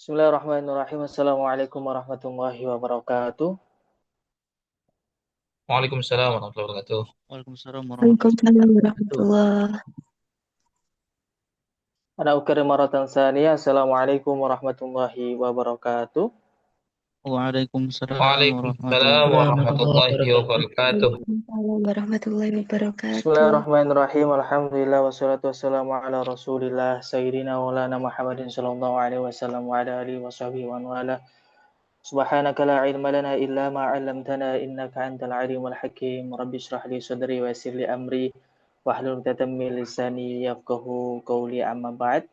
Bismillahirrahmanirrahim. Assalamualaikum warahmatullahi wabarakatuh. Waalaikumsalam warahmatullahi wabarakatuh. Waalaikumsalam warahmatullahi Waalaikumsalam wabarakatuh. warahmatullah. Ana ukirim maratan saniyah. Assalamualaikum warahmatullahi wabarakatuh. Waalaikumsalam Waalaikumsalam warahmatullahi Warahmatullahi warahmatullahi wabarakatuh. wabarakatuh. Waalaikumsalam warahmatullahi wabarakatuh. Bismillahirrahmanirrahim. Alhamdulillah wassalatu wassalamu ala Rasulillah sayyidina maulana Muhammadin sallallahu alaihi wasallam wa ala alihi washabbihi wa wala. Subhanaka la ilma lana illa ma 'allamtana innaka antal alimul hakim. Rabbi shrah li sadri wa yassir li amri wahlul 'uqdatam min lisani yafqahu qawli amma ba'd.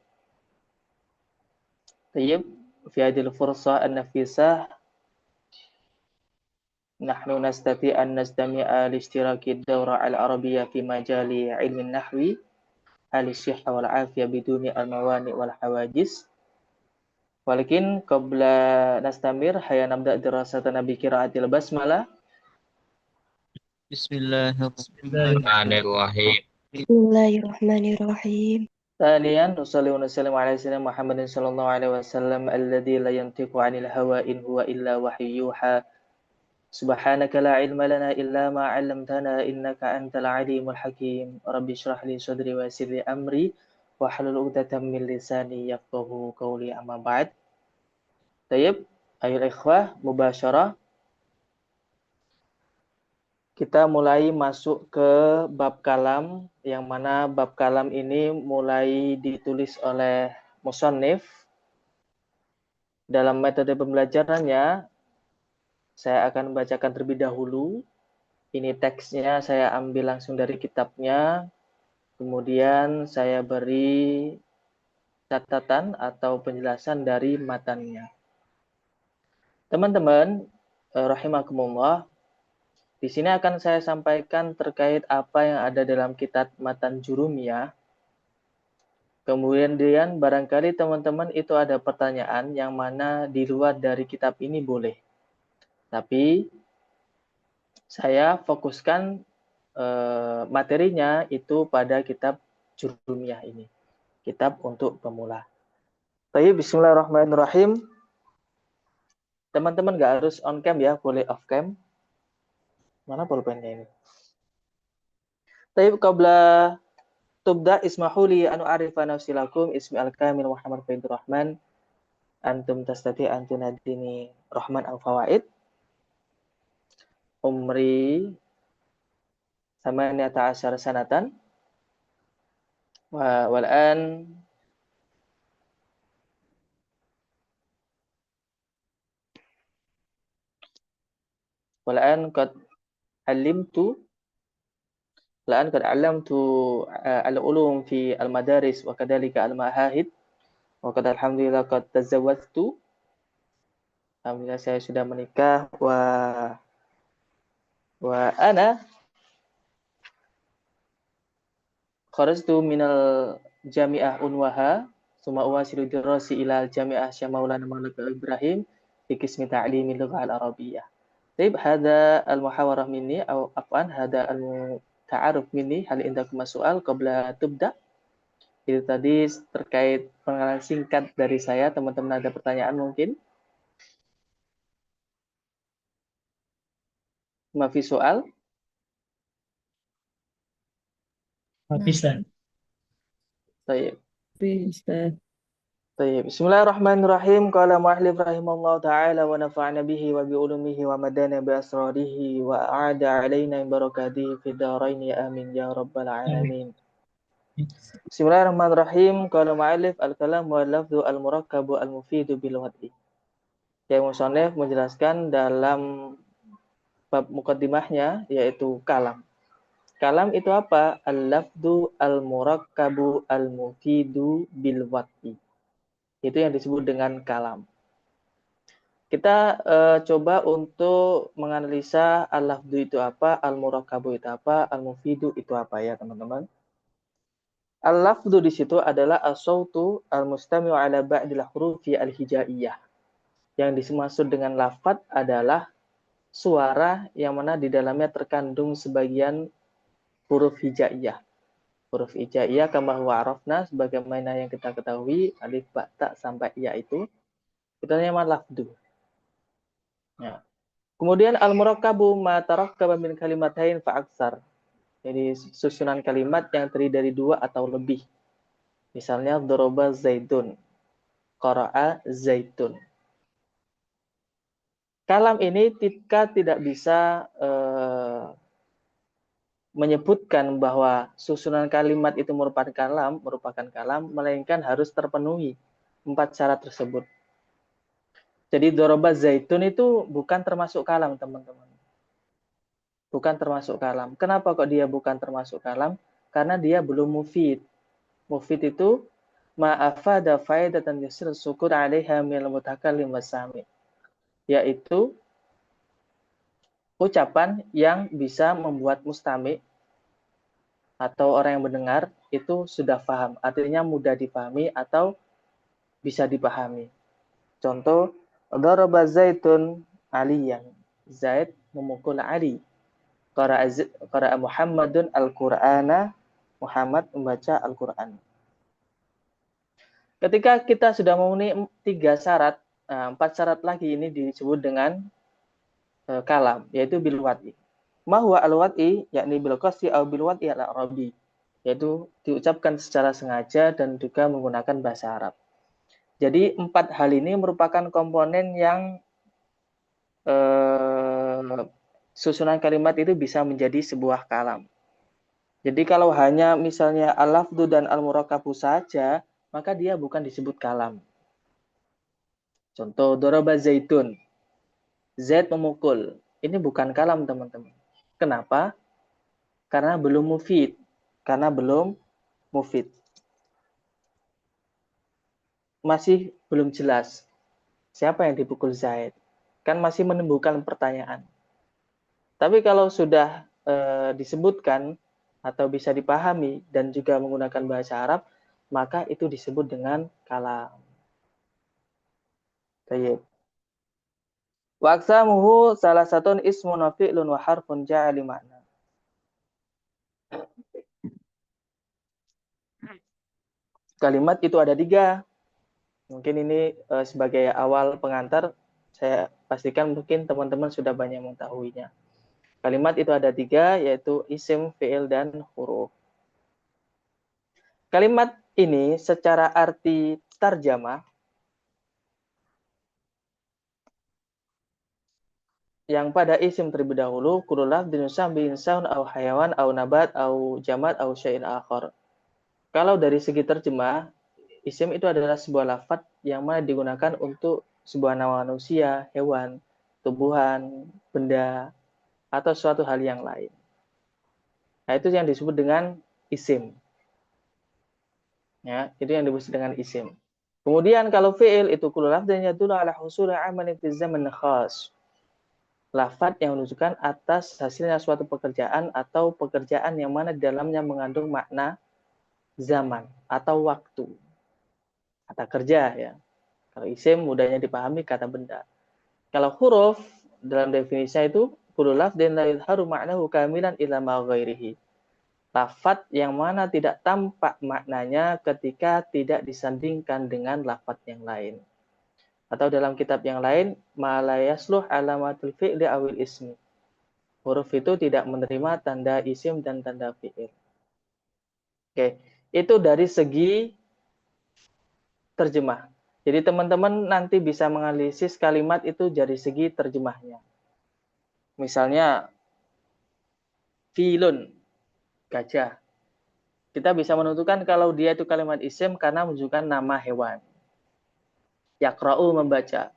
Tayyib, fi hadhihi al-fursah an-nafisah nahnu nastati an nastami'a li ishtiraki ad-dawra al-arabiyyah fi majali ilmi an-nahwi al-sihha wal 'afiyah biduni al-mawani' wal hawajiz. Walakin qabla nastamir hayya nabda' dirasatana bi qira'atil basmalah. Bismillahirrahmanirrahim. Bismillahirrahmanirrahim. Bismillahirrahmanirrahim. Thaniyan nusalli wa nusallimu ala sayyidina Muhammadin sallallahu alaihi wasallam alladzi la yantiqu 'anil hawa in huwa illa wahyu yuha. Subhanaka la ilma lana illa ma 'allamtana innaka antal alimul hakim. Rabbi shrah li sadri wa yassir li amri wahlul 'uqdatam min lisani yafqahu qawli amma ba'd. Tayyib, ayol ikhwah mubasyarah. Kita mulai masuk ke bab kalam, yang mana bab kalam ini mulai ditulis oleh musannif. Dalam metode pembelajarannya, saya akan membacakan terlebih dahulu. Ini teksnya saya ambil langsung dari kitabnya. Kemudian saya beri catatan atau penjelasan dari matannya. Teman-teman, rahimakumullah, di sini akan saya sampaikan terkait apa yang ada dalam kitab Matan Jurumiyah. Kemudian barangkali teman-teman itu ada pertanyaan yang mana di luar dari kitab ini boleh. Tapi saya fokuskan materinya itu pada kitab Jurumiyah ini. Kitab untuk pemula. Baik, bismillahirrahmanirrahim. Teman-teman nggak harus on cam ya, boleh off cam. Mana pulpennya ini? Baik, qabla tubda ismahuli anu arifa nafsilakum ismi al-kamil Muhammad Faidur Rahman. Antum tastati antum nadini Rahman al-Fawaid. Umri samaniyata asyara sanatan. Wal'an qad alimtu al-ulum fi al-madaris wa kadzalika al-ma'ahid wa qad alhamdulillah qad tazawwajtu. Alhamdulillah saya sudah menikah wa ana kharajtu minal jami'ah unwaha summa uwasilu dirasi ila jami'ah Syekh Maulana Malik Ibrahim fi qismi ta'limi lughah al-arabiyyah. Baik, hada al-muhawarah minni atau afwan hada al-ta'aruf minni hal indakum soal qabla tubda. Itu tadi terkait pengenalan singkat dari saya. Teman-teman ada pertanyaan mungkin? Mafi soal? Bisa. Baik. Bisa. Baik. Bismillahirrahmanirrahim. Qala mu'allif rahimallahu ta'ala wa nafa'na bihi wa bi ulumihi wa madana bi asrarihi wa a'ada alaina barakatihi fid dharain ya amin ya rabbal alamin. Bismillahirrahmanirrahim. Qala mu'allif al-kalam wa lafdhu al-murakkabu al-mufidu bil wad'i. Yang musannif menjelaskan dalam bab mukaddimahnya yaitu kalam. Kalam itu apa? Al-lafdhu al-murakkabu al-mufidu bil wad'i. Itu yang disebut dengan kalam. Kita coba untuk menganalisa al-lafdhu itu apa, al-murakkabu itu apa, al-mufidu itu apa ya teman-teman. Al-lafdhu di situ adalah as-sautu al-mustami'u ala ba'dil hurufi al-hijaiyah. Yang dimaksud dengan lafadz adalah suara yang mana di dalamnya terkandung sebagian huruf hijaiyah. Huruf hijaiyah kama huwa arafna sebagaimana yang kita ketahui alif ba ta sampai ya itu Itu namanya lafdu. Ya. Kemudian al-murakkabu ma tarakkaba min kalimatain fa aksar. Jadi susunan kalimat yang terdiri dari dua atau lebih. Misalnya doroba zaitun, qara'a zaitun. Kalam ini kita tidak bisa menyebutkan bahwa susunan kalimat itu merupakan kalam, melainkan harus terpenuhi 4 syarat tersebut. Jadi doroba zaitun itu bukan termasuk kalam, teman-teman. Bukan termasuk kalam. Kenapa kok dia bukan termasuk kalam? Karena dia belum mufid. Mufid itu ma'afada faidatan yasir syukur 'alaiha minal mutakallim wasami. Yaitu ucapan yang bisa membuat mustami atau orang yang mendengar itu sudah paham. Artinya mudah dipahami atau bisa dipahami. Contoh, daraba zaitun aliyan. Zaid memukul Ali. Qara'a Muhammadun al-Qur'ana. Muhammad membaca Al-Qur'an. Ketika kita sudah memenuhi 3 syarat, 4 syarat lagi ini disebut dengan kalam, yaitu bil wad'i. Ma huwa al-wad'i, yakni bil qasdi atau bil wad'i al-arabi, yaitu diucapkan secara sengaja dan juga menggunakan bahasa Arab. Jadi 4 hal ini merupakan komponen yang susunan kalimat itu bisa menjadi sebuah kalam. Jadi kalau hanya misalnya al-lafdu dan al-murakkabu saja, maka dia bukan disebut kalam. Contoh, daraba zaitun. Zaid memukul. Ini bukan kalam, teman-teman. Kenapa? Karena belum mufid. Masih belum jelas siapa yang dipukul Zaid. Kan masih menimbulkan pertanyaan. Tapi kalau sudah disebutkan atau bisa dipahami dan juga menggunakan bahasa Arab, maka itu disebut dengan kalam. Baik. Wa aqsamuhu salah satun ismun wa fi'lun wa harfun ja'ali makna. Kalimat itu ada 3. Mungkin ini sebagai awal pengantar, saya pastikan mungkin teman-teman sudah banyak mengetahuinya. Kalimat itu ada 3, yaitu isim, fi'il, dan huruf. Kalimat ini secara arti tarjamah, yang pada isim terlebih dahulu, kullu lafdhin yusammi insan au hayawan au nabat au jamad au syai'in akhar. Kalau dari segi terjemah, isim itu adalah sebuah lafaz yang mana digunakan untuk sebuah nama manusia, hewan, tumbuhan, benda, atau suatu hal yang lain. Nah, itu yang disebut dengan isim. Ya, itu yang disebut dengan isim. Kemudian kalau fi'il itu kullu lafdhin yadullu ala husuli 'amalin fi zaman khas. Lafaz yang menunjukkan atas hasilnya suatu pekerjaan atau pekerjaan yang mana di dalamnya mengandung makna zaman atau waktu. Kata kerja ya. Kalau isim mudahnya dipahami kata benda. Kalau huruf dalam definisinya itu kullu lafdhin la yadhharu ma'nahu kamilan ila ma ghairihi. Lafaz yang mana tidak tampak maknanya ketika tidak disandingkan dengan lafaz yang lain. Atau dalam kitab yang lain, ma la yasluh alamatul fi'li awil ismi. Huruf itu tidak menerima tanda isim dan tanda fi'il. Oke, itu dari segi terjemah. Jadi teman-teman nanti bisa menganalisis kalimat itu dari segi terjemahnya. Misalnya, filun, gajah. Kita bisa menentukan kalau dia itu kalimat isim karena menunjukkan nama hewan. Yaqra'u, membaca.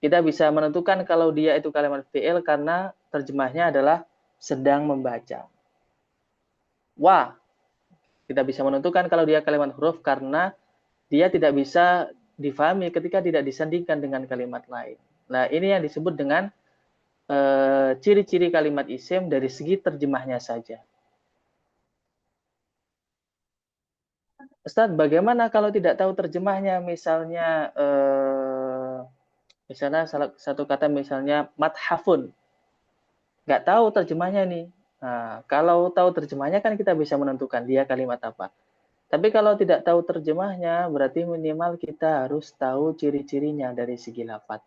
Kita bisa menentukan kalau dia itu kalimat fi'il karena terjemahnya adalah sedang membaca. Wa, kita bisa menentukan kalau dia kalimat huruf karena dia tidak bisa difahami ketika tidak disandingkan dengan kalimat lain. Nah, ini yang disebut dengan ciri-ciri kalimat isim dari segi terjemahnya saja. Ustadz, bagaimana kalau tidak tahu terjemahnya? Misalnya salah satu kata misalnya mathafun. Nggak tahu terjemahnya nih. Nah, kalau tahu terjemahnya kan kita bisa menentukan dia kalimat apa. Tapi kalau tidak tahu terjemahnya, berarti minimal kita harus tahu ciri-cirinya dari segi lafadz.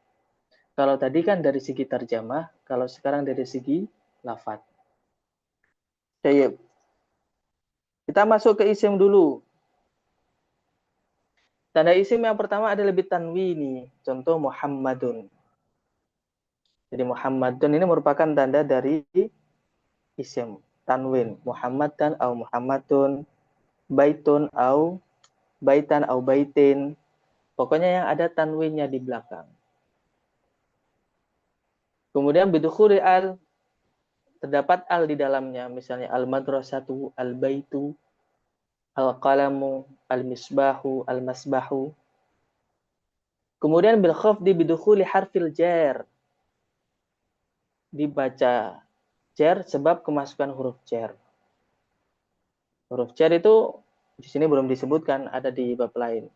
Kalau tadi kan dari segi terjemah, kalau sekarang dari segi lafadz. Baik. Kita masuk ke isim dulu. Tanda isim yang pertama ada lebih tanwini. Contoh Muhammadun. Jadi Muhammadun ini merupakan tanda dari isim. Tanwin. Muhammadan au Muhammadun. Baitun au baitan au baitin. Pokoknya yang ada tanwinnya di belakang. Kemudian bidukhuli al, terdapat al di dalamnya. Misalnya al-madrasatu, al-baitu, al-qalamu, al-misbahu, al-masbahu. Kemudian bil khafdi bidukhuli harfil jar. Dibaca jar sebab kemasukan huruf jar. Huruf jar itu di sini belum disebutkan, ada di bab lain.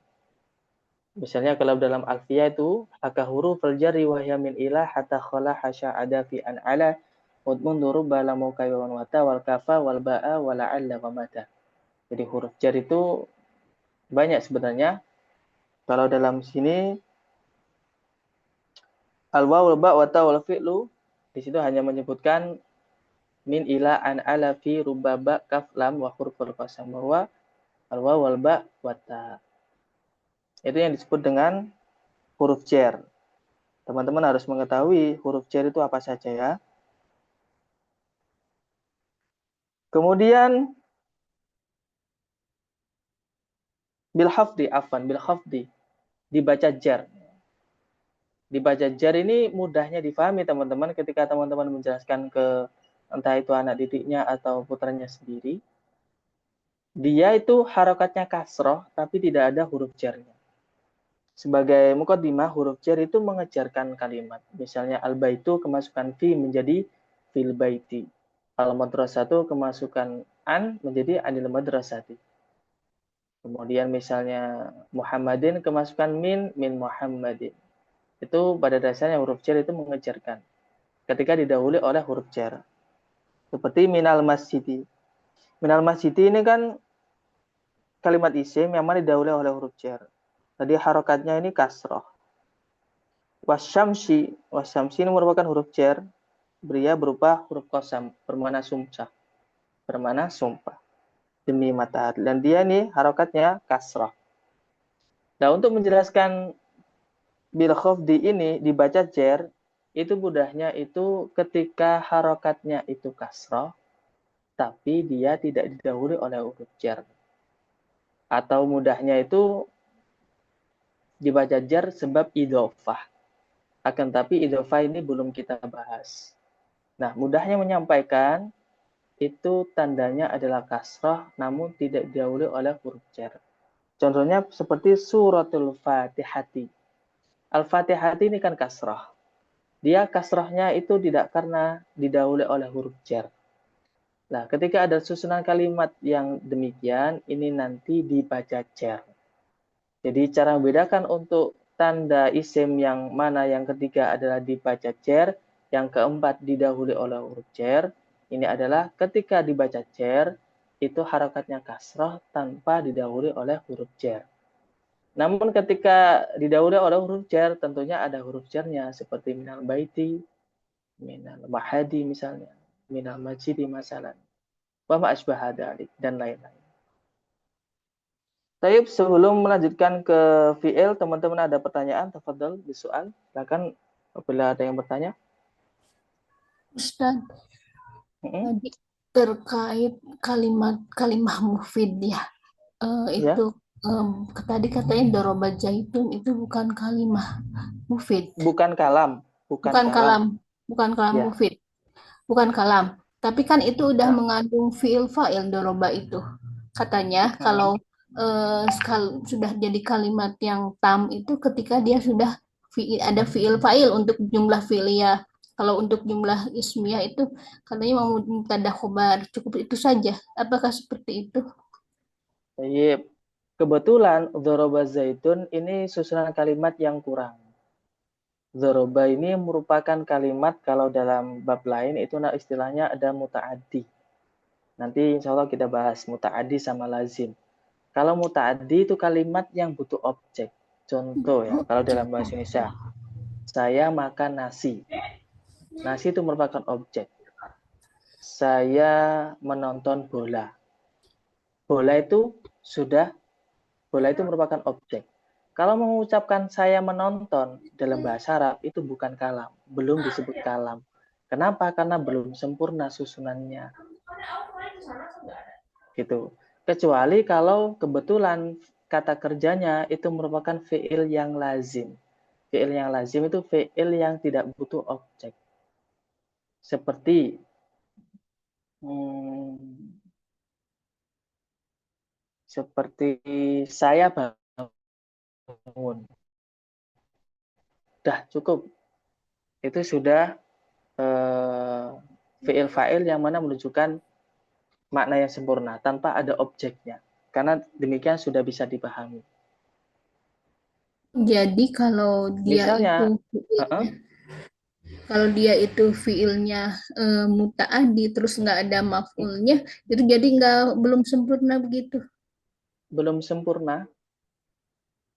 Misalnya kalau dalam alfiyah itu haka huruf al-jarri wa hiya min ila hatta khala hasya ada fi an ala mudmun duruba la maukai wa wata wal kafa wal ba'a wa la'alla wa mata. Jadi huruf jar itu banyak sebenarnya. Kalau dalam sini al-waw wal ba' wa ta wal fi'lu di situ hanya menyebutkan min ila an ala fi rubaba kaf lam wa huruful qasam wa al-waw wal ba' wa ta. Itu yang disebut dengan huruf jar. Teman-teman harus mengetahui huruf jar itu apa saja ya. Kemudian bil hafdi dibaca jar. Dibaca jar ini mudahnya difahami teman-teman ketika teman-teman menjelaskan ke entah itu anak didiknya atau putranya sendiri. Dia itu harokatnya kasroh tapi tidak ada huruf jarnya. Sebagai mukaddimah, huruf jar itu mengejarkan kalimat. Misalnya al-baitu kemasukan fi menjadi fil baiti. Al-madrasatu kemasukan an menjadi anil madrasati. Kemudian misalnya Muhammadin kemasukan min Muhammadin. Itu pada dasarnya huruf jar itu mengejarkan. Ketika didahului oleh huruf jar. Seperti minal masjidi. Minal masjidi ini kan kalimat isim yang mana didahului oleh huruf jar. Tadi harokatnya ini kasroh. Wasyamsi ini merupakan huruf jar. Bria berupa huruf qasam, bermakna sumpah. Bermakna sumpah. Demi matahari. Dan dia nih harokatnya kasroh. Nah, untuk menjelaskan bil khafdi ini dibaca jar, itu mudahnya itu ketika harokatnya itu kasroh, tapi dia tidak didahului oleh huruf jar. Atau mudahnya itu dibaca jar sebab idhofah. Akan tapi idhofah ini belum kita bahas. Nah, mudahnya menyampaikan itu tandanya adalah kasroh namun tidak didahului oleh huruf jar. Contohnya seperti suratul Fatihati. Al-Fatihati ini kan kasroh. Dia kasrohnya itu tidak karena didahului oleh huruf jar. Nah, ketika ada susunan kalimat yang demikian, ini nanti dibaca jar. Jadi cara membedakan untuk tanda isim yang mana yang ketiga adalah dibaca jar, yang keempat didahului oleh huruf jar. Ini adalah ketika dibaca jar, itu harakatnya kasroh tanpa didahului oleh huruf jar. Namun ketika didahului oleh huruf jar, tentunya ada huruf jarnya seperti minal baiti, minal mahadi misalnya, minal majidi masalan, wa ma asbaha dzalik dan lain-lain. Taib, sebelum melanjutkan ke fi'il, teman-teman ada pertanyaan? Tafadhol bisoal. Silakan apabila ada yang bertanya. Ustaz, tadi terkait kalimat mufid ya. Itu tadi katanya doroba jaitun itu bukan kalimah mufid. Bukan kalam. Bukan kalam Ya. mufid. Bukan kalam. Tapi kan itu udah mengandung fi'il fa'il doroba itu. Katanya kalau sudah jadi kalimat yang tam itu ketika dia sudah ada fi'il fa'il untuk jumlah fi'liyah. Kalau untuk jumlah ismiyah itu katanya mau mubtada khobar, cukup itu saja. Apakah seperti itu? Baik. Kebetulan doroba zaitun ini susunan kalimat yang kurang. Doroba ini merupakan kalimat kalau dalam bab lain itu istilahnya ada muta'addi. Nanti insya Allah kita bahas muta'addi sama lazim. Kalau muta'addi itu kalimat yang butuh objek. Contoh ya, kalau dalam bahasa Indonesia, saya makan nasi. Nasi itu merupakan objek. Saya menonton bola. Bola itu merupakan objek. Kalau mengucapkan saya menonton dalam bahasa Arab itu bukan kalam, belum disebut kalam. Kenapa? Karena belum sempurna susunannya. Gitu. Kecuali kalau kebetulan kata kerjanya itu merupakan fi'il yang lazim. Fi'il yang lazim itu fi'il yang tidak butuh objek. Seperti saya bangun. Dah cukup. Itu sudah fi'il fa'il yang mana menunjukkan makna yang sempurna tanpa ada objeknya. Karena demikian sudah bisa dipahami. Jadi kalau dia Misalnya, itu fiilnya muta'addi terus nggak ada maf'ulnya, itu jadi belum sempurna begitu. belum sempurna.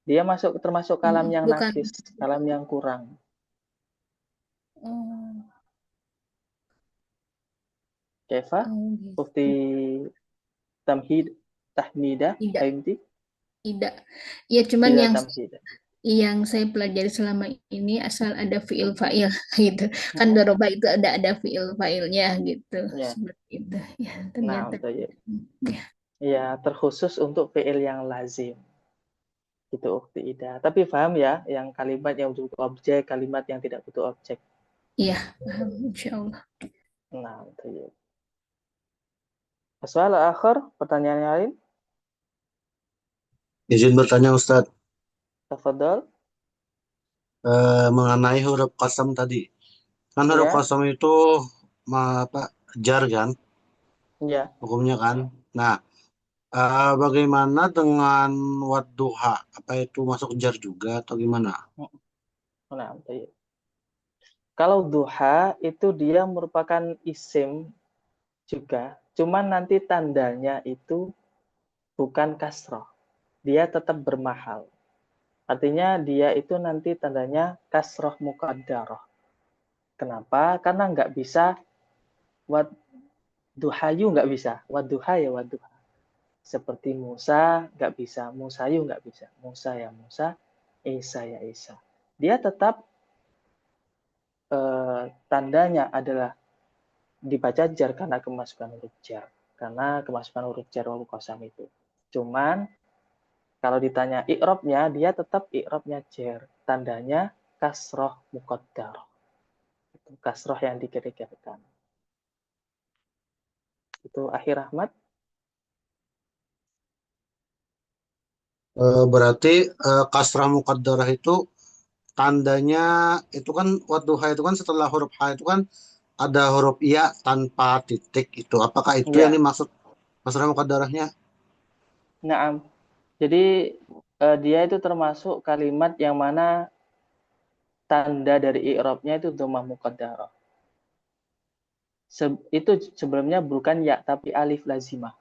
Dia termasuk kalam yang Bukan. nakis, kalam yang kurang. Kaifa? Gitu. Ukti tahmidah, Tidak. Tidak. Ya cuman yang saya pelajari selama ini asal ada fiil fa'il gitu. Kan doroba itu ada fiil fa'ilnya gitu. Ya. Seperti itu. Ya, Nah, ternyata. ya, terkhusus untuk fiil yang lazim. Itu ukti ida. Tapi paham ya, yang kalimat yang butuh objek, kalimat yang tidak butuh objek. Iya, paham insyaallah. Nah, tayyib. Soal akhir, pertanyaan yang lain? Izin bertanya Ustaz. Tafadhol. Mengenai huruf qasam tadi. Kan huruf qasam itu jar kan? Iya. Hukumnya kan. Nah, bagaimana dengan wadduha? Apa itu masuk jar juga atau gimana? Nah, tayyib. Kalau duha itu dia merupakan isim juga, cuman nanti tandanya itu bukan kasroh. Dia tetap bermahal. Artinya dia itu nanti tandanya kasroh muqaddarah. Kenapa? Karena nggak bisa duhayu nggak bisa. Wadduha ya wadduha. Seperti Musa nggak bisa. Musayu nggak bisa. Musa ya Musa. Isa ya Isa. Dia tetap tandanya adalah dibaca jar karena kemasukan huruf jar. Karena kemasukan huruf jar wal qasam itu. Cuman kalau ditanya i'rabnya, dia tetap i'rabnya jar. Tandanya kasroh muqaddarah. Kasroh yang dikira-kirakan. Itu akhir Ahmad. Berarti kasrah muqaddarah itu tandanya itu kan wadduha itu kan setelah huruf H itu kan ada huruf ya tanpa titik itu. Apakah itu yang dimaksud kasrah muqaddarahnya? Naam. Jadi dia itu termasuk kalimat yang mana tanda dari i'rabnya itu dhammah muqaddarah. Itu sebelumnya bukan ya tapi alif lazimah.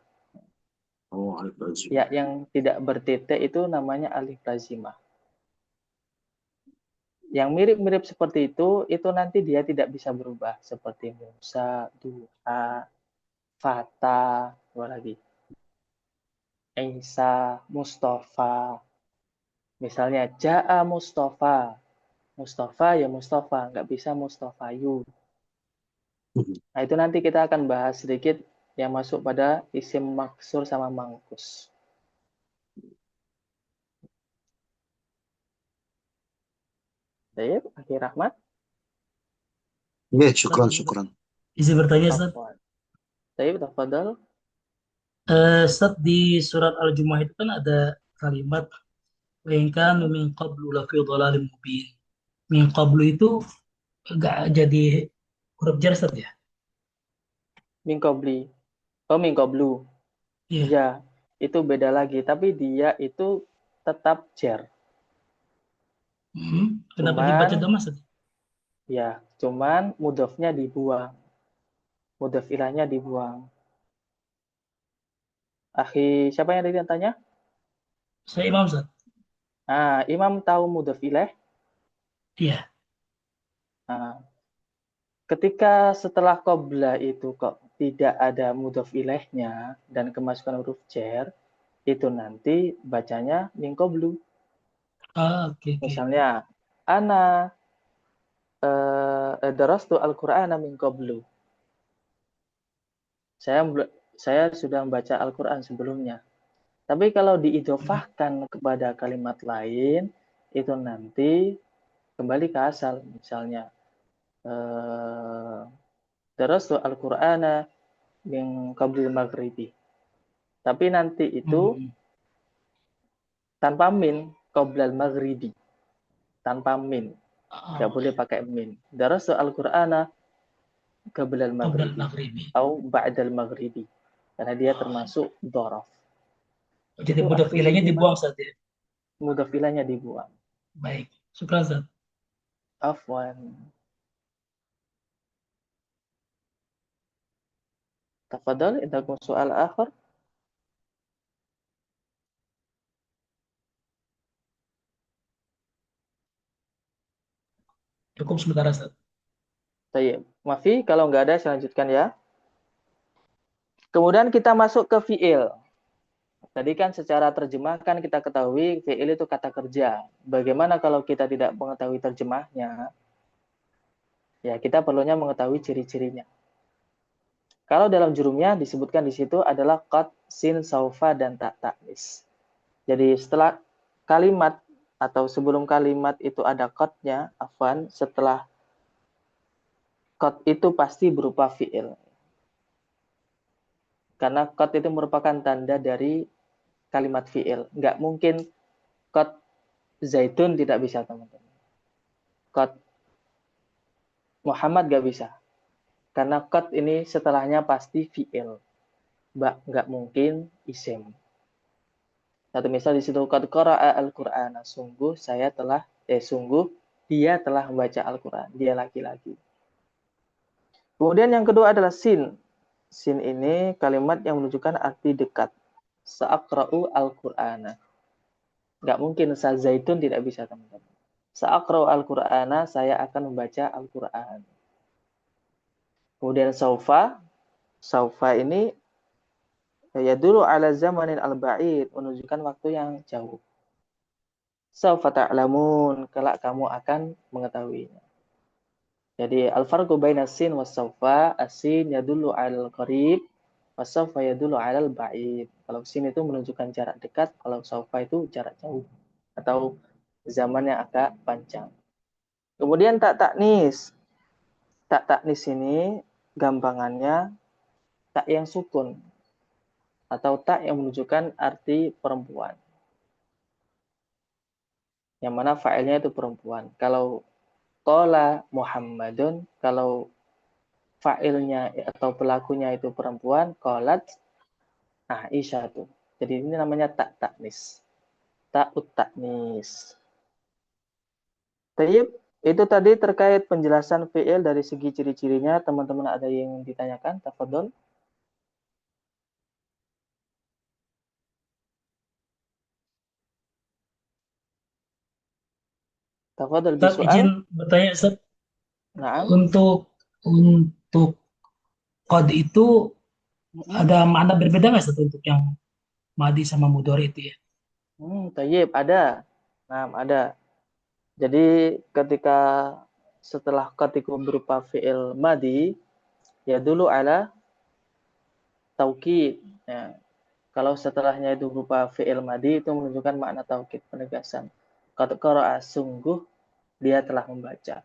Oh, alif lazimah. Ya yang tidak bertitik itu namanya alif lazimah. Yang mirip-mirip seperti itu nanti dia tidak bisa berubah. Seperti Musa, Duha, Fata, dua lagi. Isa, Mustafa. Misalnya, Ja'a Mustafa. Mustafa ya Mustafa, nggak bisa Mustafayu. Nah itu nanti kita akan bahas sedikit yang masuk pada isim maksur sama mangkus. Baik, akhir Rahmat. Ya, syukran. Izin bertanya, Ustaz. Baik, tafadhal. Ustaz, di surat Al-Jumu'ah itu kan ada kalimat wa in kanu min qablu lafi dhalalin mubin. Min qablu itu enggak jadi huruf jar, Ustaz ya? Min qabli. Oh, min qablu. Iya. Ya, itu beda lagi, tapi dia itu tetap jar. Kenapa dibaca dhammah, Ustaz? Ya, cuman mudhofnya dibuang. Mudhof ilahnya dibuang. Akhi, siapa yang tadi tanya? Saya Imam Ustaz. Imam tahu mudhaf ilaih? Iya. Nah, ketika setelah qabla itu kok tidak ada mudhaf ilaihnya dan kemasukan huruf jar, itu nanti bacanya min qablu. Oke. Misalnya, ana darastu al-Qur'ana min qablu. Saya sudah membaca Al-Qur'an sebelumnya. Tapi kalau diidhofahkan kepada kalimat lain, itu nanti kembali ke asal. Misalnya, darastu al-Qur'ana min qablil maghribi. Tapi nanti itu tanpa min, qoblal maghribi. Tanpa min. Nggak boleh pakai min. Darastu al-Qur'ana qablal maghribi. Atau ba'dal maghribi. Karena dia termasuk dhorof. Jadi mudhaf ilaihnya dibuang saja. Mudhaf ilaihnya dibuang. Baik. Syukran Ustaz. Afwan. Tafadhal, indakum soal akhir. Cukup sementara Ustaz. Baik. Mafi, kalau nggak ada saya lanjutkan ya. Kemudian kita masuk ke fi'il. Tadi kan secara terjemahkan kita ketahui fi'il itu kata kerja. Bagaimana kalau kita tidak mengetahui terjemahnya? Ya, kita perlunya mengetahui ciri-cirinya. Kalau dalam jurumnya disebutkan di situ adalah qad, sin, saufa, dan ta ta'nis. Jadi setelah kalimat atau sebelum kalimat itu ada qadnya, afwan, setelah qad itu pasti berupa fi'il. Karena qad itu merupakan tanda dari kalimat fi'il. Nggak mungkin qad Zaitun tidak bisa, teman-teman. Qad Muhammad nggak bisa. Karena qad ini setelahnya pasti fi'il. Nggak mungkin isim. Satu misal di situ qad qara'a al-Qur'ana. Sungguh dia telah membaca Al-Qur'an. Dia laki-laki. Kemudian yang kedua adalah sin. Sin ini kalimat yang menunjukkan arti dekat. Sa'aqra'u al-Qur'ana. Nggak mungkin Zaitun tidak bisa, teman-teman. Sa'aqra'u al-Qur'ana, saya akan membaca Al-Qur'an. Kemudian saufa ini ya dulu ala zamanin al-ba'id, menunjukkan waktu yang jauh. Saufa ta'lamun, kelak kamu akan mengetahuinya. Jadi al-farqu baina sin was saufa, as-sin yadullu 'alal qarib, was saufa yadullu 'alal ba'id. Kalau sin itu menunjukkan jarak dekat, kalau saufa itu jarak jauh atau zaman yang agak panjang. Kemudian tak taknis. Tak taknis ini gampangannya tak yang sukun atau tak yang menunjukkan arti perempuan. Yang mana fa'ilnya itu perempuan. Kalau qala Muhammadun, kalau fa'ilnya atau pelakunya itu perempuan, qalat Aisyah. Jadi ini namanya tak taknis. Ta'ut taknis. Tayyib, itu tadi terkait penjelasan fi'il dari segi ciri-cirinya. Teman-teman ada yang ditanyakan? Tafadhol. Tafadhol Ustaz bisoal. izin bertanya Ustaz. Nah. Untuk qad itu ada makna berbeda nggak Ustaz untuk yang madi sama mudhari itu ya? Tayyib, ada. Nah, ada. Jadi ketika setelah qad itu berupa fi'il madi, ya dulu ala taukid. Ya. Kalau setelahnya itu berupa fi'il madi, itu menunjukkan makna taukid, penegasan. Qad qara'a, sungguh dia telah membaca.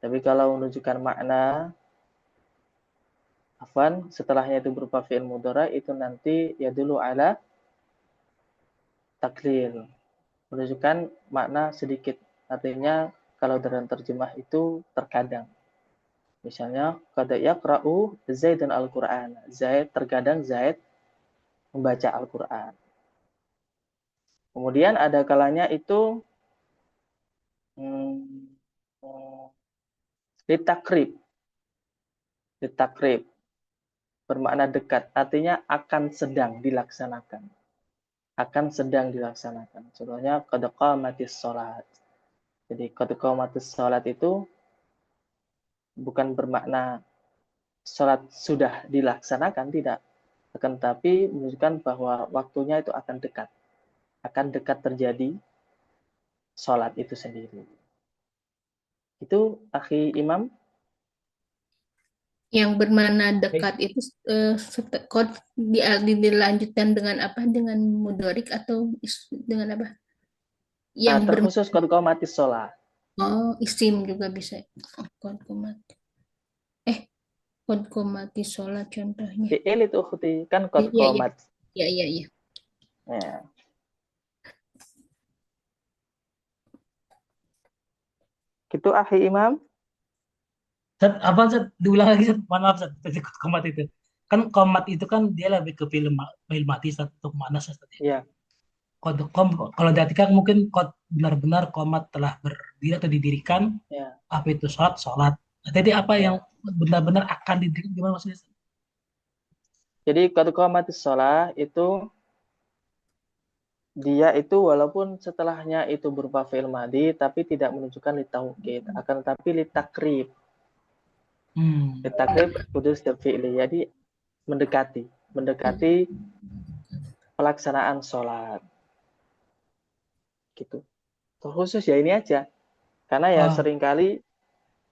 Tapi kalau menunjukkan makna afwan, setelahnya itu berupa fi'il mudhari, itu nanti ya dulu ala taklil. Menunjukkan makna sedikit. Artinya kalau dalam terjemah itu terkadang. Misalnya qad yaqra'u Zaidun al-Qur'an. Terkadang Zaid membaca Al-Qur'an. Kemudian ada kalanya itu ditakrib. Ditakrib bermakna dekat, artinya akan sedang dilaksanakan. akan sedang dilaksanakan. Contohnya qad qamatis shalah. Jadi qad qamatis shalah itu bukan bermakna sholat sudah dilaksanakan, tidak. Akan tetapi menunjukkan bahwa waktunya itu akan dekat terjadi sholat itu sendiri. Itu akhi Imam. Yang bermana Baik. dekat itu dilanjutkan dengan apa? Dengan mudorik atau dengan apa? Yang Terkhusus qad qamatis shalah. Isim juga bisa. Qad qamati. Qad qamati sholat contohnya. Fi'il itu ukhti kan qad Iya, iya. qamat. Iya. Ya. Gitu akhi Imam. Zat, apa Zat? Diulang lagi Zat. Mohon maaf Zat. Tadi komat itu. Kan komat itu kan dia lebih ke fi'il mati Zat, untuk mana Zat? Iya. Kalau diartikan mungkin benar-benar komat telah berdiri atau didirikan. Ya. Apa itu sholat? Sholat. Nah, jadi apa yang benar-benar akan didirikan, gimana maksudnya Zat? Jadi qad qamatis shalah itu dia itu walaupun setelahnya itu berupa fi'il madi tapi tidak menunjukkan litaukid, akan tetapi litakrib. Litakrib kudus dan fi'li. Jadi mendekati pelaksanaan sholat. Gitu. Terkhusus ya ini aja. Karena ya seringkali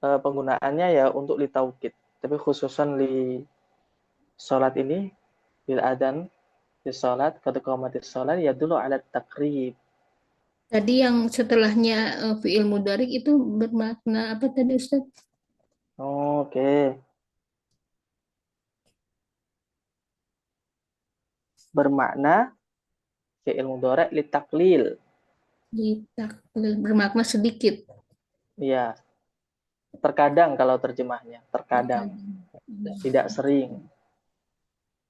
penggunaannya ya untuk litaukid. Tapi khususan di sholat ini, bil adan di sholat, qad qamatis sholat ya dulu ala takrib. Tadi yang setelahnya fi'il mudhari itu bermakna apa tadi Ustaz? Oke. Bermakna fi'il mudhari litaklil. Litaklil, bermakna sedikit. Iya. Terkadang kalau terjemahnya, terkadang. Tidak sering.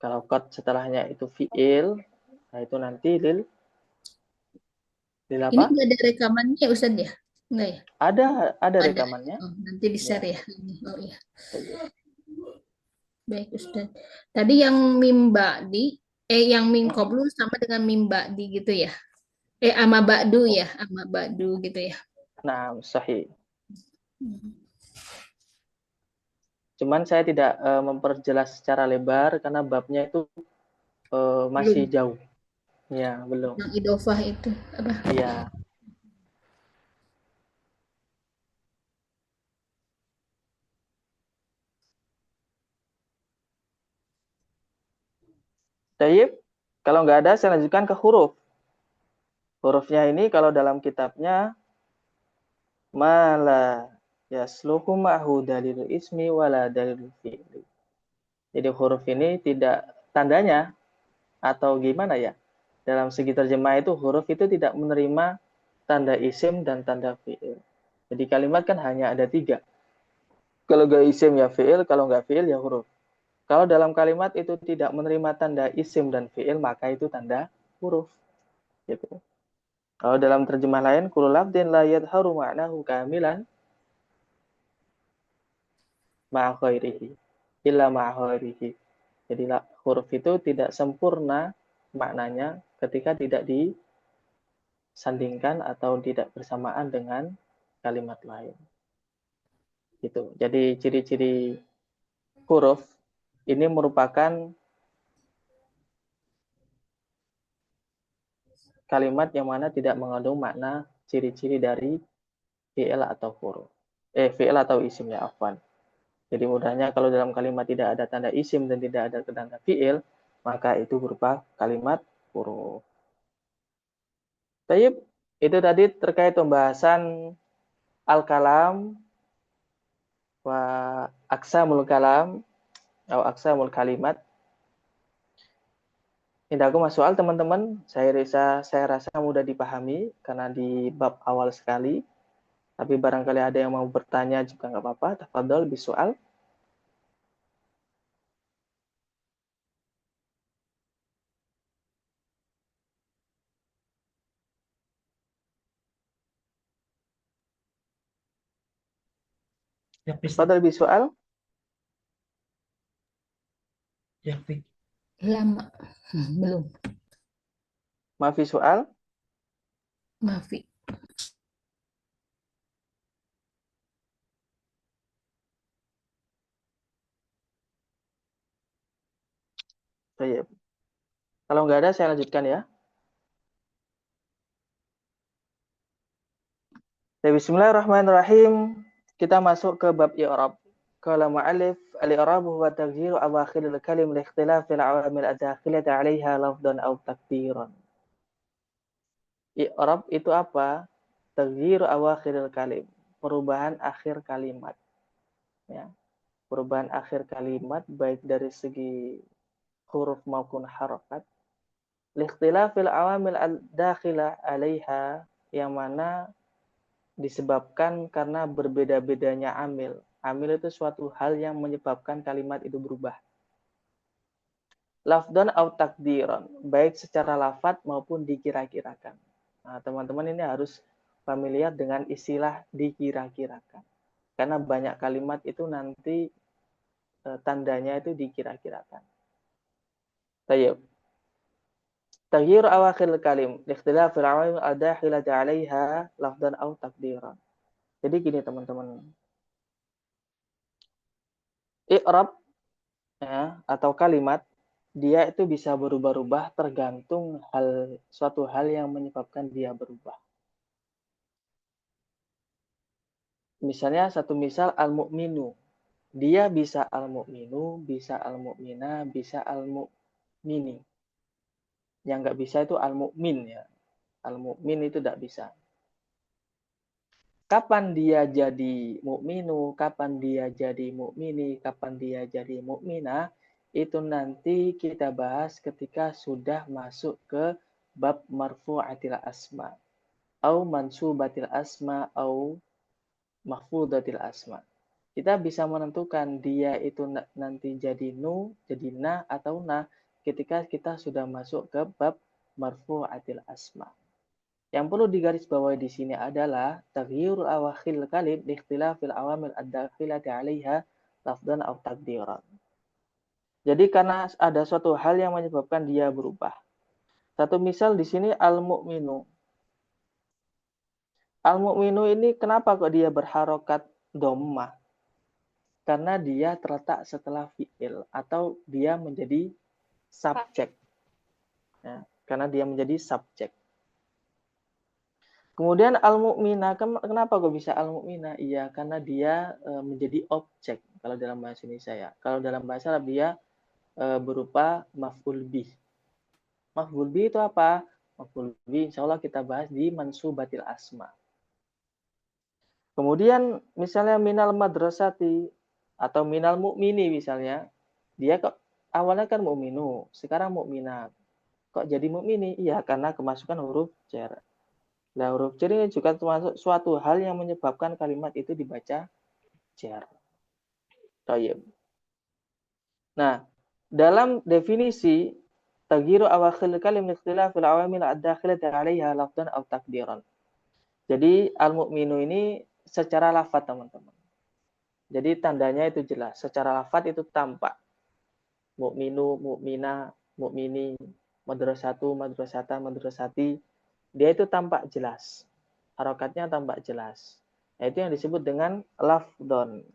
Kalau qad setelahnya itu fi'il, nah itu nanti lil apa? Ini nggak ada rekamannya ya Ustaz ya? Enggak ya? Ada rekamannya. Nanti di-share ya. Oh iya. Baik Ustaz. Tadi yang yang mim qablu sama dengan mim ba'di gitu ya? Ama ba'du ya, ama ba'du gitu ya. Nah, sahih. Cuman saya tidak memperjelas secara lebar karena babnya itu masih jauh. Ya, belum. Yang idofah itu apa? Iya. Tayyib, kalau nggak ada saya lanjutkan ke huruf. Hurufnya ini kalau dalam kitabnya mala yasluhu ma'hu dalil ismi wala dalil fi'li. Jadi huruf ini tidak tandanya atau gimana ya? Dalam segi terjemah itu huruf itu tidak menerima tanda isim dan tanda fi'il. Jadi kalimat kan hanya ada 3. Kalau nggak isim ya fi'il, kalau nggak fi'il ya huruf. Kalau dalam kalimat itu tidak menerima tanda isim dan fi'il, maka itu tanda huruf. Gitu. Kalau dalam terjemah lain, kullu lafdin la yadharu ma'nahu kamilan ma'a ghairihi illa ma'a ghairihi. Jadi huruf itu tidak sempurna maknanya ketika tidak disandingkan atau tidak bersamaan dengan kalimat lain. Gitu. Jadi ciri-ciri huruf ini merupakan kalimat yang mana tidak mengandung makna ciri-ciri dari fi'il atau huruf. Fi'il atau isim ya, afwan. Jadi mudahnya kalau dalam kalimat tidak ada tanda isim dan tidak ada tanda fi'il, maka itu berupa kalimat huruf. Tayyib, itu tadi terkait pembahasan al-kalam wa aqsamul kalam atau aqsamul kalimat. Ini aku mas soal teman-teman, saya rasa mudah dipahami karena di bab awal sekali. Tapi barangkali ada yang mau bertanya juga nggak apa-apa. Tafadhol bisoal. Tafadhol bisoal. Ya, Lama. Belum. Mafi soal? Mafi. Baik. Kalau nggak ada, saya lanjutkan ya. Bismillahirrahmanirrahim. Kita masuk ke bab i'rab. Qala mu'allif al-i'rab huwa taghyiru awakhir al-kalim li ikhtilaf al-awamil ad-dakhilati 'alayha lafdhan aw takdiran. I'rab itu apa? Taghyiru awakhir al-kalim, perubahan akhir kalimat. Ya. Perubahan akhir kalimat baik dari segi huruf maupun harakat. Li ikhtilaf al-awamil ad-dakhila 'alayha, yang mana disebabkan karena berbeda-bedanya amil. Amil itu suatu hal yang menyebabkan kalimat itu berubah. Lafdan au takdiran, baik secara lafad maupun dikira-kirakan. Nah, teman-teman ini harus familiar dengan istilah dikira-kirakan. Karena banyak kalimat itu nanti tandanya itu dikira-kirakan. Tayyib. Taghyir awakhir kalim, ikhtilaf al-awamil ad-dakhilati 'alayha lafdan au takdiran. Jadi gini teman-teman. I'rab ya, atau kalimat, dia itu bisa berubah-ubah tergantung suatu hal yang menyebabkan dia berubah. Misalnya satu misal al-mu'minu. Dia bisa al-mu'minu, bisa al-mu'mina, bisa al-mu'mini. Yang nggak bisa itu al-mu'min ya. Al-mu'min itu tidak bisa. Kapan dia jadi mukminu, kapan dia jadi mukmini, kapan dia jadi mukminah, itu nanti kita bahas ketika sudah masuk ke bab marfu'atil asma, au mansubatil asma, au mahfudatil asma. Kita bisa menentukan dia itu nanti jadi nu, jadi na, atau na ketika kita sudah masuk ke bab marfu'atil asma. Yang perlu digarisbawahi di sini adalah taghyirul awakhil kalim li ikhtilafil awamil ad-dakhilati 'alaiha lafdhan aw takdiran. Jadi karena ada suatu hal yang menyebabkan dia berubah. Satu misal di sini al-mu'minu. Al-mu'minu ini kenapa kok dia berharokat dhammah? Karena dia terletak setelah fi'il atau dia menjadi subjek. Ya, karena dia menjadi subjek. Kemudian al-mu'mina, kenapa kok bisa al-mu'mina? Iya, karena dia menjadi objek kalau dalam bahasa Indonesia ya. Kalau dalam bahasa Arab dia berupa maf'ul bih. Maf'ul bih itu apa? Maf'ul bih insya Allah kita bahas di mansubatil asma. Kemudian misalnya minal madrasati atau minal mu'mini misalnya, dia kok awalnya kan mu'minu, sekarang mu'minat. Kok jadi mu'mini? Iya, karena kemasukan huruf jar. Nah, huruf jar ini juga termasuk suatu hal yang menyebabkan kalimat itu dibaca jar. Tayyib. Nah, dalam definisi taghiru awakhil kalim ikhtilafil awamil ad-dakhilati 'alaiha lafdhan aw takdiran. Jadi al-mu'minu ini secara lafaz teman-teman. Jadi tandanya itu jelas, secara lafaz itu tampak. Mu'minu, mu'mina, mu'mini, madrasatu, madrasata, madrasati, dia itu tampak jelas. Harokatnya tampak jelas. Nah, itu yang disebut dengan lafdhon.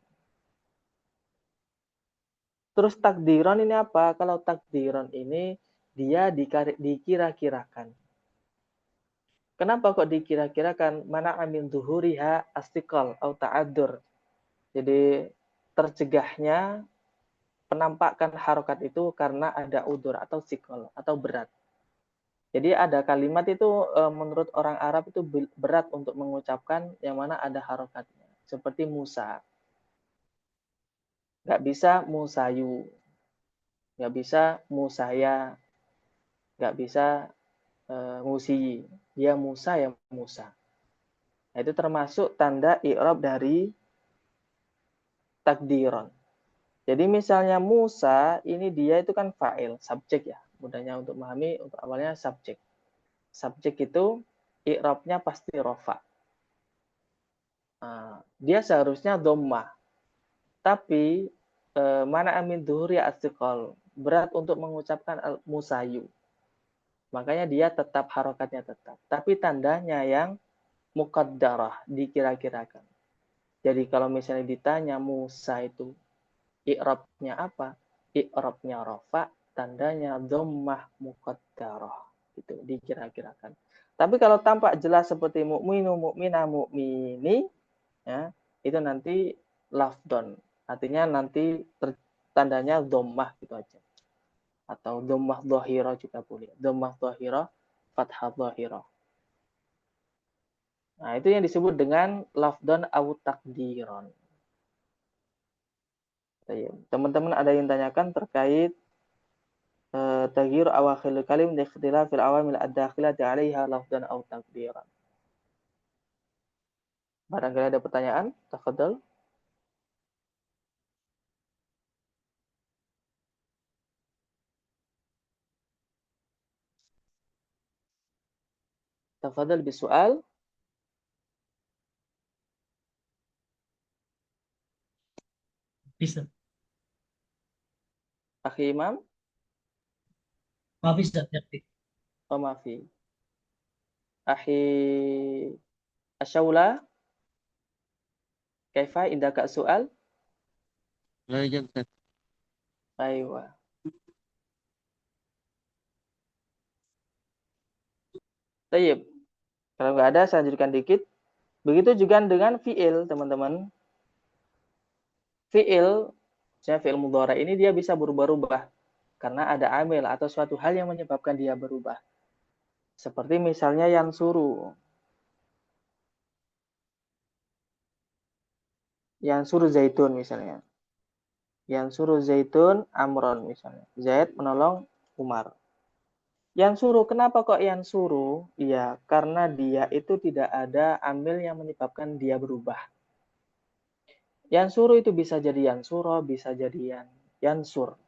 Terus takdiran ini apa? Kalau takdiran ini dia dikira-kirakan. Kenapa kok dikira-kirakan? Mana amin zuhuriha astiqal atau ta'adur. Jadi tercegahnya penampakan harokat itu karena ada udur atau sikol atau berat. Jadi ada kalimat itu menurut orang Arab itu berat untuk mengucapkan yang mana ada harokatnya. Seperti Musa. Nggak bisa musayu. Nggak bisa musaya. Nggak bisa musi. Dia Musa ya Musa. Nah, itu termasuk tanda i'rab dari takdiron. Jadi misalnya Musa, ini dia itu kan fa'il, subjek ya. Mudahnya untuk memahami, untuk awalnya subjek. Subjek itu i'rabnya pasti rofa. Dia seharusnya dhammah. Tapi mana amin dhuhuri astiqal, berat untuk mengucapkan musayu. Makanya dia tetap harokatnya tetap. Tapi tandanya yang muqaddarah, dikira-kirakan. Jadi kalau misalnya ditanya Musa itu i'rabnya apa? I'rabnya rafa, tandanya dhammah muqaddarah. Itu dikira-kirakan. Tapi kalau tampak jelas seperti mu'minu, mu'mina, mu'mini, ya, itu nanti lafdon. Artinya nanti tandanya dhammah gitu aja. Atau dhammah dhahira juga boleh. Dhammah dhahira, fathah dhahira. Nah, itu yang disebut dengan lafdon au takdiron. Teman-teman ada yang tanyakan terkait taghyir awakhir kalim li ikhtilafil awamil ad-dakhilati 'alaiha lafdhan aw takdiran. Barangkali ada pertanyaan? Tafadhal. Tafadhal bisual. Bisa. Akhi Imam, Maaf Ustaz, yakti. oh maafi. Akhi Asyaula, kaifa indaka soal? لا يوجد أستاذ. Aywa. Tayyib. Kalau nggak ada, saya lanjutkan dikit. Begitu juga dengan fi'il, teman-teman. Fi'il, misalnya fi'il mudhari ini dia bisa berubah-ubah. Karena ada amil atau suatu hal yang menyebabkan dia berubah. Seperti misalnya yansuru. Yansuru zaitun misalnya. Yansuru zaitun amron misalnya. Zaid menolong Umar. Yansuru, kenapa kok yansuru? Iya, karena dia itu tidak ada amil yang menyebabkan dia berubah. Yansuru itu bisa jadi yansuro, bisa jadi yansur.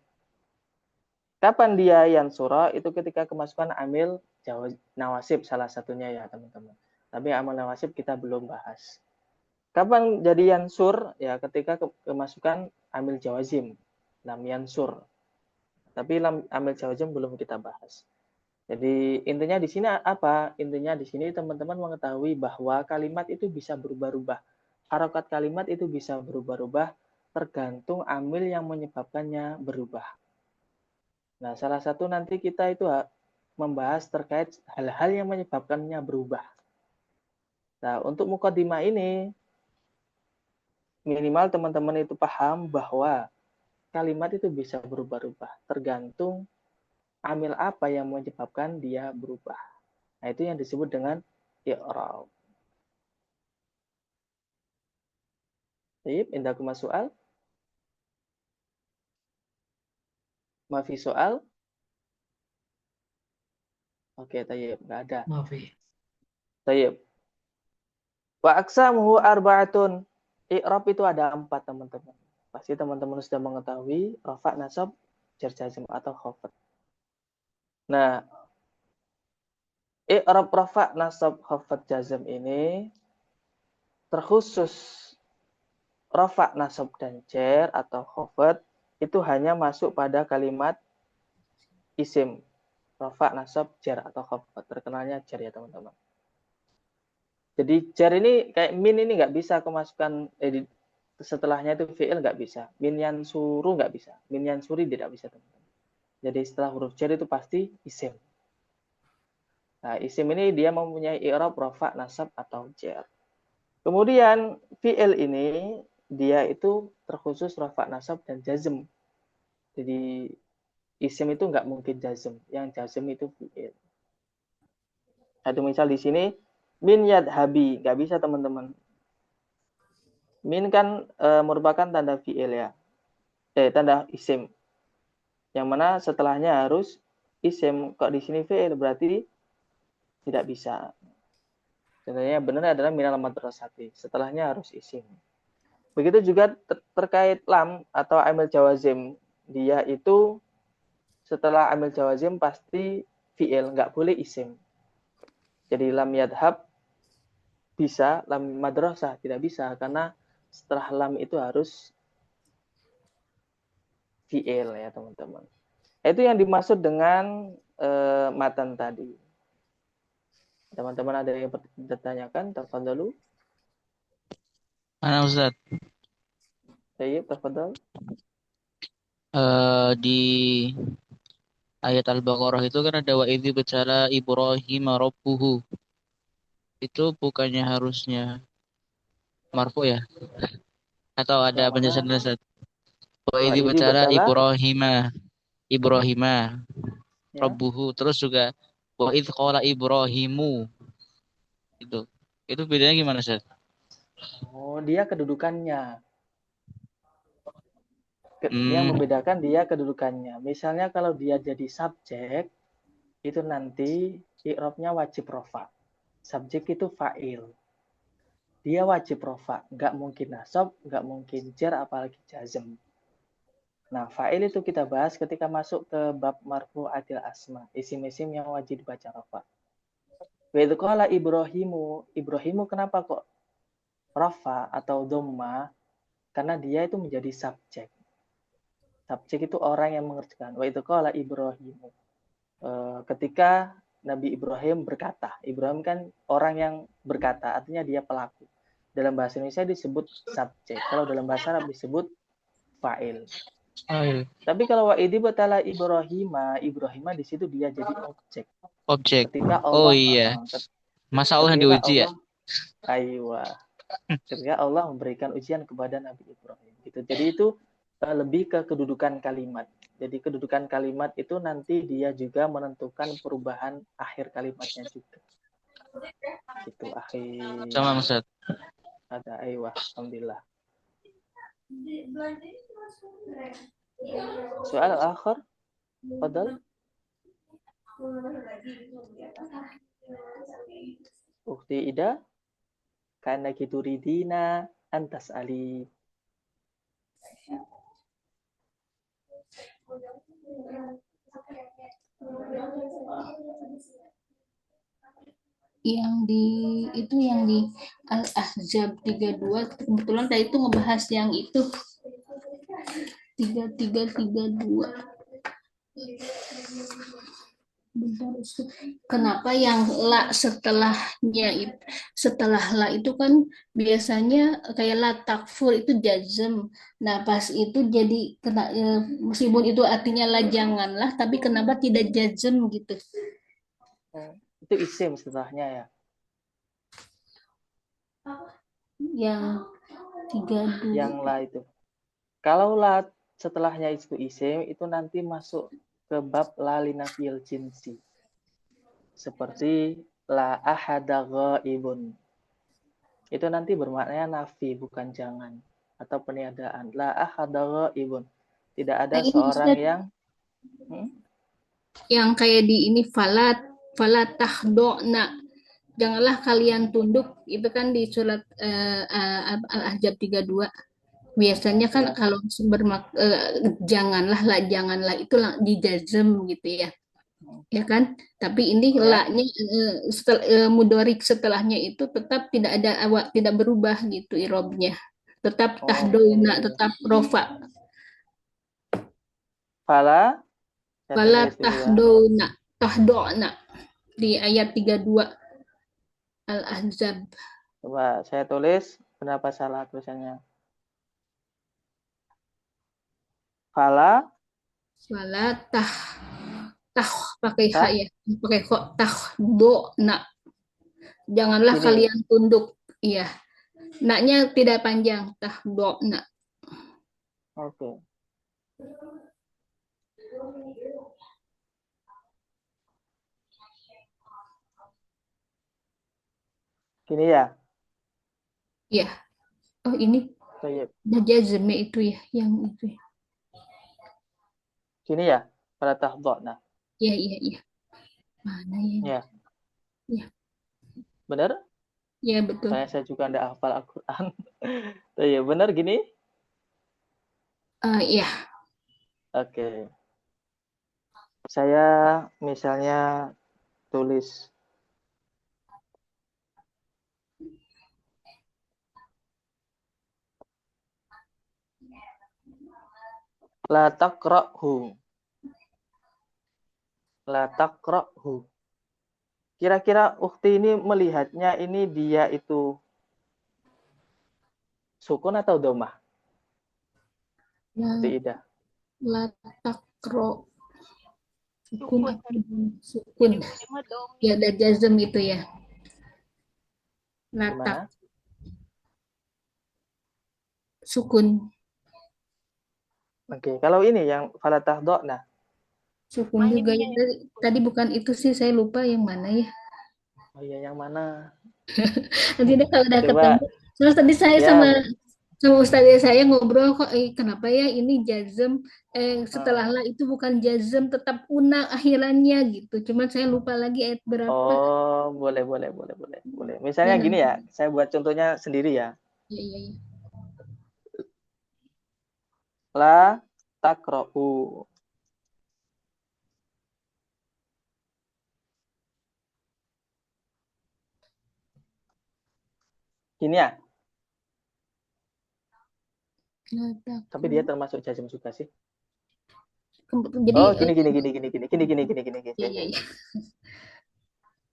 Kapan dia yansuro? Itu ketika kemasukan amil nawasib salah satunya ya teman-teman. Tapi amal nawasib kita belum bahas. Kapan jadi yansur? Ya ketika kemasukan amil jawazim, lam yansur. Tapi lam amil jawazim belum kita bahas. Jadi intinya di sini apa? Intinya di sini teman-teman mengetahui bahwa kalimat itu bisa berubah-ubah. Harokat kalimat itu bisa berubah-ubah tergantung amil yang menyebabkannya berubah. Nah, salah satu nanti kita itu membahas terkait hal-hal yang menyebabkannya berubah. Nah, untuk mukadimah ini minimal teman-teman itu paham bahwa kalimat itu bisa berubah-ubah tergantung amil apa yang menyebabkan dia berubah. Nah, itu yang disebut dengan i'rab. Baik, indakum soal? Mafi soal? Oke, tayyib, enggak ada. Maaf ya. Tayyib. Wa aqsamuhu arba'atun. I'rab itu ada 4, teman-teman. Pasti teman-teman sudah mengetahui rafa, nasab, jar jazm atau khafat. Nah, i'rab rafa, nasab, khafat, jazm ini terkhusus rafa, nasab, dan jar atau khafat itu hanya masuk pada kalimat isim. Rafa, nasab, jar atau khafat. Terkenalnya jar ya teman-teman. Jadi jar ini kayak min ini nggak bisa kemasukan setelahnya itu fi'il nggak bisa. Min yansuru nggak bisa. Min yansuri tidak bisa teman-teman. Jadi setelah huruf jar itu pasti isim. Nah, isim ini dia mempunyai i'rab rafa, nasab atau jar. Kemudian fi'il ini dia itu terkhusus rafa, nasab dan jazm. Jadi isim itu nggak mungkin jazm. Yang jazm itu fi'il. Ada misal di sini min yadhabi, nggak bisa teman-teman. Min kan merupakan tanda fi'il ya. Tanda isim. Yang mana setelahnya harus isim. Kok di sini fi'il berarti tidak bisa. Sebenarnya benar adalah minal madrasati. Setelahnya harus isim. Begitu juga terkait lam atau amil jawazim. Dia itu setelah amil jawazim pasti fi'il, nggak boleh isim. Jadi lam yadhab bisa, lam madrasah tidak bisa karena setelah lam itu harus fi'il ya teman-teman. Itu yang dimaksud dengan matan tadi. Teman-teman ada yang bertanyakan? Tafadhalu. Mana Ustaz? Tayyib, tafadhal. Di ayat Al-Baqarah itu kan ada wa idzi bacala Ibrahim rabbuhu. Itu bukannya harusnya marfu ya? Atau ada Yang mana? penjelasan Ustaz? Wa Wa idzi idzi bacala batala. Ibrahima Ya. rabbuhu. Terus juga wa idz qala Ibrahimu. Itu bedanya gimana Ustaz? Oh, dia kedudukannya. Yang Hmm, membedakan dia kedudukannya. Misalnya kalau dia jadi subjek, itu nanti i'rabnya wajib rofa. Subjek itu fa'il. Dia wajib rofa. Nggak mungkin nasab, nggak mungkin jar, apalagi jazm. Nah, fa'il itu kita bahas ketika masuk ke bab marfu'atil asma. Isim-isim yang wajib dibaca rofa. Wa idz qala Ibrahimu kenapa kok rafa atau dhamma? Karena dia itu menjadi subjek. Subjek itu orang yang mengerjakan. Wa itu qala Ibrahim. Ketika Nabi Ibrahim berkata, Ibrahim kan orang yang berkata, artinya dia pelaku. Dalam bahasa Indonesia disebut subjek. Kalau dalam bahasa Arab disebut fa'il. Tapi kalau wa idzi batala Ibrahim di situ dia jadi objek. objek. Ketika Oh Allah iya. Masalah yang ketika diuji ya. Allah ketika Allah memberikan ujian kepada Nabi Ibrahim gitu. Jadi itu lebih ke kedudukan kalimat. Jadi kedudukan kalimat itu nanti dia juga menentukan perubahan akhir kalimatnya juga. Itu akhir Sama Ustaz. ada aywah. Alhamdulillah. Soal akhir, fadal. Ukti Ida, karena gitu ridina antas ali. Yang di Al-Ahzab 32 kebetulan tadi itu ngebahas yang itu 3332. Kenapa yang la setelah la itu kan biasanya kayak la takfur itu jazm. Nah, pas itu jadi meskipun itu artinya la janganlah, tapi kenapa tidak jazm gitu? Itu isim setelahnya ya. Yang 32. Yang la itu. Kalau la setelahnya itu isim, itu nanti masuk ke bab la linafil jinsi. Seperti la ahada ghaibun. Itu nanti bermaknanya nafi, bukan jangan. Atau peniadaan. La ahada ghaibun. Tidak ada seorang yang yang kayak di ini falat tahdona, janganlah kalian tunduk, itu kan di surat Al-Ahzab 32. Biasanya kan kalau janganlah itu dijazm gitu ya. Ya kan? Tapi ini la-nya mudorik setelahnya itu tetap tidak ada tidak berubah gitu irobnya. Tetap tahdona, tetap rofa. Fala tahdona di ayat 32 Al-Ahzab. Coba saya tulis, kenapa salah tulisannya? Fala pakai ha ya, pakai kok tahdona. Janganlah ini. Kalian tunduk. Iya. Naknya tidak panjang, tahdona. Oke. Gini ya. Iya. Oh, ini jazme itu ya, yang itu ya. Gini ya, pada tahdona. Iya. Mana ya? Ya. Iya. Benar? Iya, betul. Saya juga tidak hafal Al-Quran. Iya, benar gini? Iya. Oke. Saya misalnya tulis la taqra'hu. La taqra'hu. Kira-kira ukhti ini melihatnya ini dia itu sukun atau domah? La, Ukhti Ida. la takro. Sukun atau sukun. Ya ada jazm itu ya. Latak Gimana? sukun. Oke, kalau ini yang fala tahdha'na. Sukun juga ya. Tadi bukan itu sih, saya lupa yang mana ya. Oh iya, yang mana? Nanti deh kalau udah Coba ketemu. Terus tadi saya ya. sama ustazah saya ngobrol kok kenapa ya ini jazm setelah la itu bukan jazm tetap una akhirannya gitu. Cuman saya lupa lagi ayat berapa. Oh, boleh. Ya Misalnya gini nanti. ya, saya buat contohnya sendiri ya. Ya, ya, ya. La takra'u. Gini ya, Latak. tapi dia termasuk jazm juga sih. Jadi Oh, gini. ya, ya, ya.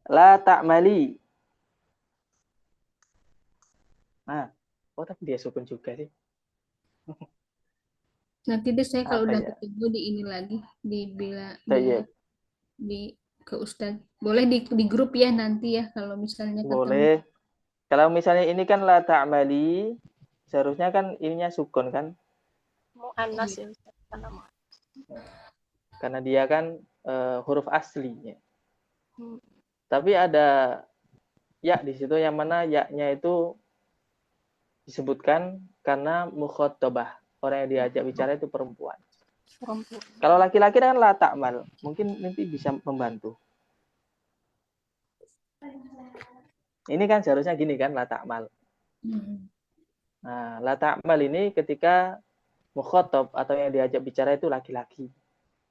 La ta'mali. Nah, oh tapi dia sukun juga sih. Nanti deh saya kalau Apa udah ya? ketemu di ini lagi bilang Tayyib. di ke Ustaz. Boleh di grup ya nanti ya kalau misalnya ketemu. Boleh. Kalau misalnya ini kan la ta'mali, seharusnya kan ininya sukun kan? Mu'annas ya Ustaz. Karena dia kan huruf aslinya. Hmm. Tapi ada ya di situ yang mana ya-nya itu disebutkan karena mukhatabah. Orang yang diajak bicara itu perempuan. Kalau laki-laki kan la ta'mal. Mungkin nanti bisa membantu. Ini kan seharusnya gini kan, la ta'mal. Nah, la ta'mal ini ketika mukhatab atau yang diajak bicara itu laki-laki.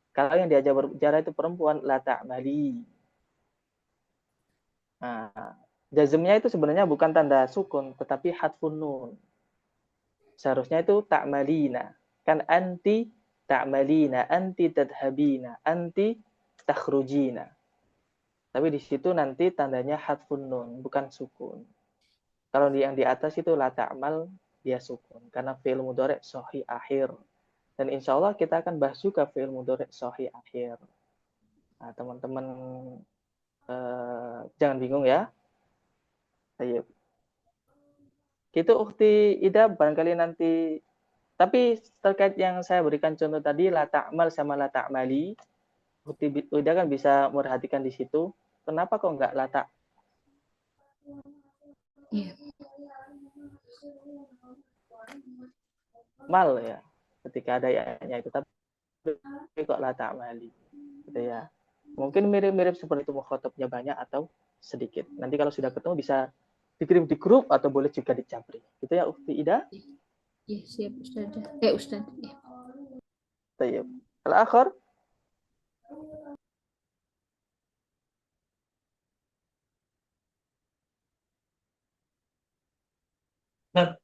Kalau yang diajak berbicara itu perempuan, la ta'mali. Nah, jazmnya itu sebenarnya bukan tanda sukun, tetapi hadfun nun. Seharusnya itu ta'malina. Kan anti ta'malina, anti tadhabina, anti takhrujina. Tapi di situ nanti tandanya hadfun nun, bukan sukun. Kalau yang di atas itu la ta'mal, dia sukun. Karena fi'il mudhari' sahih akhir. Dan insya Allah kita akan bahas juga fi'il mudhari' sahih akhir. Nah, teman-teman jangan bingung ya. Ayo. Gitu Ukhti Ida, barangkali nanti. Tapi terkait yang saya berikan contoh tadi, la ta'mal sama la ta'mali, Ukhti Ida kan bisa merhatikan di situ. Kenapa kok enggak la ta'mal? Iya. Ya, ketika ada ya-nya itu. Tapi kok la ta'mali. Gitu ya. Mungkin mirip-mirip seperti itu, mukhatabnya banyak atau sedikit. Nanti kalau sudah ketemu bisa dikirim di grup atau boleh juga di Jabri. Gitu ya Ukhti Ida? Ya, siap Ustazah. Ustaz. Ya. Tayyib. Al-akhir. Nah,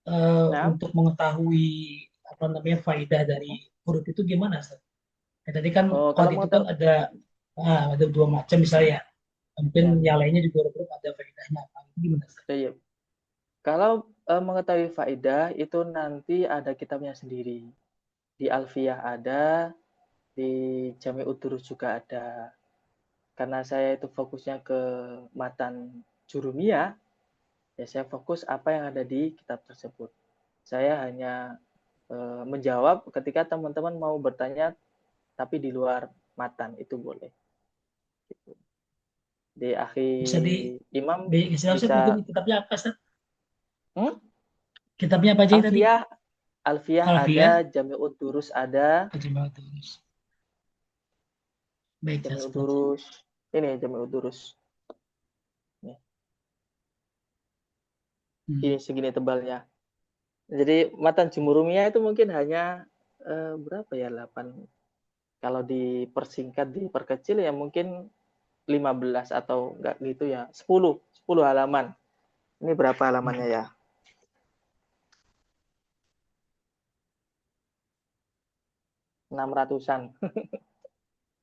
Nah, untuk mengetahui apa namanya faidah dari huruf itu gimana, Ustaz? Ya, tadi kan kalau kode mau itu kan ada dua macam misalnya. Mungkin ya, yang lainnya juga huruf ada faedahnya. Apa itu gimana, Ustaz? tayyib. Kalau mengetahui faedah itu nanti ada kitabnya sendiri. Di Alfiyah ada, di Jami' Udurus juga ada. Karena saya itu fokusnya ke matan jurumiyah, ya saya fokus apa yang ada di kitab tersebut. Saya hanya menjawab ketika teman-teman mau bertanya tapi di luar matan itu boleh. Gitu. Di Bisa akhir imam bisa Ustaz, mungkin bisa kitabnya apa, Ustaz? hmm? Kitabnya apa aja tadi? Alfiyah ada, Alfiyah. Jami'ud Durus ada, Terus. Baik, Jami'ud Ustaz. Durus. Ini Jami'ud Durus. Nih. Ini segini tebalnya. Jadi matan Jumurumiyah itu mungkin hanya berapa ya? 8. Kalau dipersingkat, diperkecil ya mungkin 15 atau enggak gitu ya. 10 halaman. Ini berapa halamannya ya? 600-an.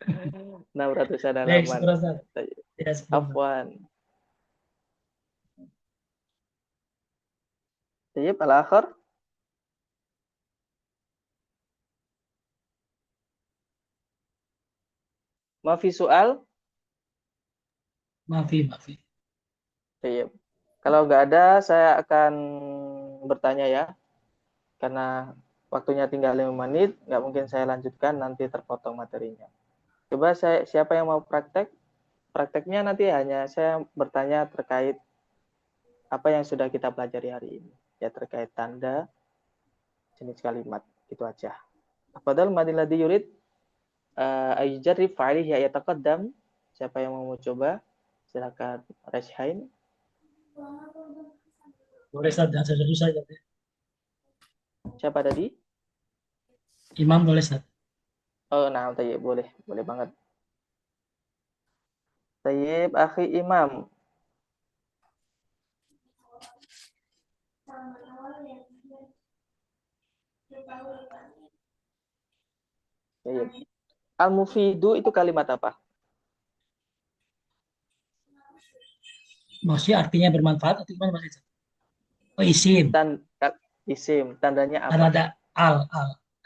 600 Baik, halaman. syukur Ustaz. Tayyib. Ya, syukur Ustaz. Afwan. Tayyib, al-akhir. Mafi soal? Maafi. Tayyib. Kalau nggak ada, saya akan bertanya ya. Karena waktunya tinggal 5 menit, nggak mungkin saya lanjutkan, nanti terpotong materinya. Coba siapa yang mau praktek? Prakteknya nanti hanya saya bertanya terkait apa yang sudah kita pelajari hari ini. Ya, terkait tanda, jenis kalimat. Itu aja. Fadal madilladhi yurid ayjarib fa'alih ya yataqaddam. Siapa yang mau coba? Silakan Reshain. Boleh Ustaz, dan satu saja. Siapa tadi? Imam boleh Ustaz. Oh, nah, Tayyib, boleh banget. Tayyib, akhi Imam. Tayyib. Al-mufidu itu kalimat apa? Maksudnya artinya bermanfaat atau gimana Mas Ustaz? Oh, isim. Isim, tandanya Kan apa? ada